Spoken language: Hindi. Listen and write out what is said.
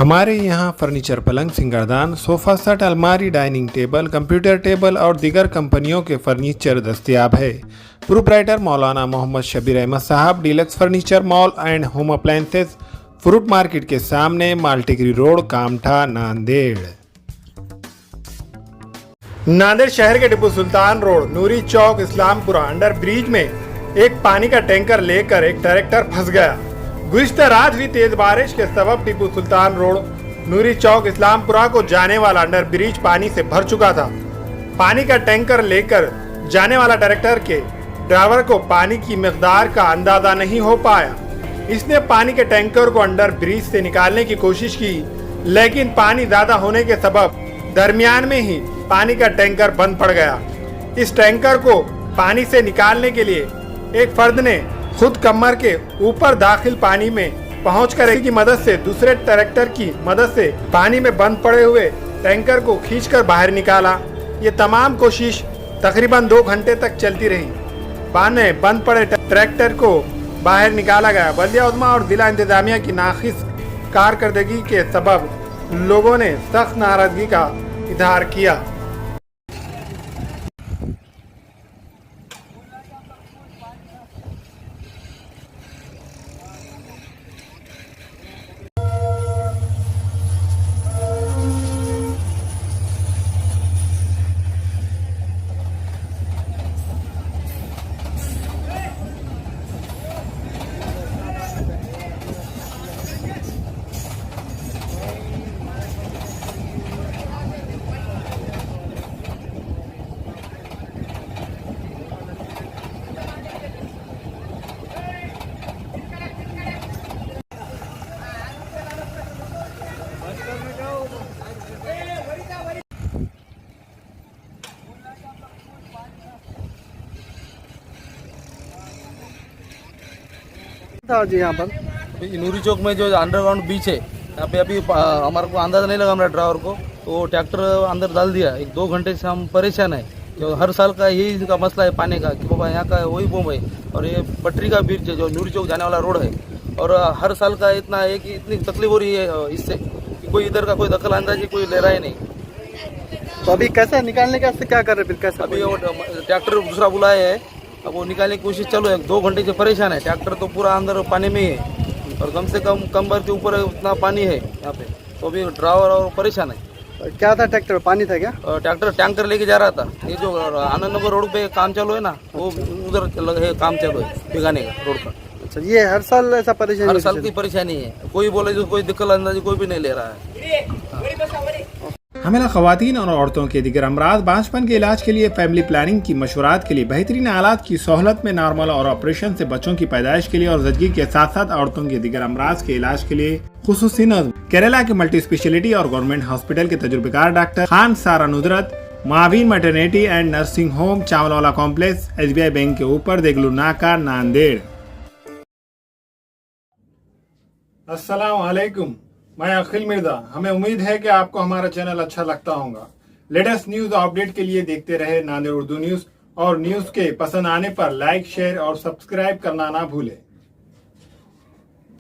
हमारे यहाँ फर्नीचर, पलंग, सिंगारदान, सोफा सेट, अलमारी, डाइनिंग टेबल, कंप्यूटर टेबल और दीगर कंपनियों के फर्नीचर दस्तयाब है। प्रोप्राइटर मौलाना मोहम्मद शबीर अहमद साहब, deluxe furniture mall and home appliances, fruit market के सामने, माल्टीगिरी रोड, कामठा, नांदेड़। नांदेड़ शहर के टिप्पू सुल्तान रोड, नूरी चौक, इस्लामपुरा अंडर ब्रिज में एक पानी का टैंकर लेकर एक ट्रैक्टर फंस गया। गुज़िश्ता रात हुई तेज बारिश के सबब टिप्पू सुल्तान रोड, नूरी चौक, इस्लामपुरा को जाने वाला अंडर ब्रिज पानी से भर चुका था। पानी का टैंकर लेकर जाने वाला ट्रैक्टर के ड्राइवर को पानी की मिकदार का अंदाजा नहीं हो पाया। इसने पानी के टैंकर को अंडर ब्रिज से निकालने की कोशिश की, लेकिन पानी ज्यादा होने के सबब दरमियान में ही पानी का टैंकर बंद पड़ गया। इस टैंकर को पानी से निकालने के लिए एक फर्द ने खुद कमर के ऊपर दाखिल पानी में पहुंचकर की मदद से दूसरे ट्रैक्टर की मदद से पानी में बंद पड़े हुए टैंकर को खींचकर बाहर निकाला। ये तमाम कोशिश तकरीबन 2 घंटे तक चलती रही। बाद में बंद पड़े ट्रैक्टर को बाहर निकाला गया। बल्दिया उज़्मा और जिला इंतजामिया की नाखिस कारकर्दगी के सबब लोगों ने सख्त नाराजगी का इजहार किया। था जी यहाँ पर नूरी चौक में जो अंडरग्राउंड बीच है, यहाँ पे अभी हमारे को अंदाजा नहीं लगा हमारे ड्राइवर को, तो ट्रैक्टर अंदर डाल दिया। 1-2 घंटे से हम परेशान है। जो हर साल का यही इनका मसला है पानी का, कि बाबा यहाँ का वही बोम है और ये पटरी का ब्रिज है जो नूरी चौक जाने वाला रोड है, और हर साल का इतना है कि इतनी तकलीफ हो रही है इससे कि कोई इधर का कोई दखल अंदाजी कोई ले रहा है नहीं। तो अभी कैसे निकालने का क्या कर रहे फिर कैसे? अभी वो ट्रैक्टर दूसरा बुलाया है, अब वो निकालने की कोशिश चालू है। 2 घंटे से परेशान है। ट्रैक्टर तो पूरा अंदर पानी में ही है और कम से कम कमर के ऊपर उतना पानी है यहाँ पे, तो अभी ड्राइवर और परेशान है। क्या था ट्रैक्टर, पानी था क्या? ट्रैक्टर टैंकर लेके जा रहा था। ये जो आनंद नगर रोड पे काम चालू है ना, वो उधर है काम चालू है भिगाने का रोड का। अच्छा, ये हर साल ऐसा परेशानी? हर साल की परेशानी है। कोई बोले जो कोई दिक्कत अंदाजी कोई भी नहीं ले रहा है। हमें ख़वातीन और औरतों के दिगर अमराज, बांझपन के इलाज के लिए, फैमिली प्लानिंग की मशवरात के लिए, बेहतरीन आलात की सहूलत में, नॉर्मल और ऑपरेशन से बच्चों की पैदाइश के लिए और ज़चगी के साथ साथ औरतों के दिगर अमराज के इलाज के लिए खुसूसी नज़्म केरला के मल्टी स्पेशलिटी और गवर्नमेंट हॉस्पिटल के तजुर्बेकार डॉक्टर खान सारा नुदरत, मावीन maternity and nursing home, Chawalwala complex, SBI bank के ऊपर, देगलू नाका, नांदेड़। अस्सलाम वालेकुम, मैं अखिल मिर्जा। हमें उम्मीद है कि आपको हमारा चैनल अच्छा लगता होगा। लेटेस्ट न्यूज अपडेट के लिए देखते रहे नांदेड़ उर्दू न्यूज, और न्यूज के पसंद आने पर लाइक, शेयर और सब्सक्राइब करना ना भूलें।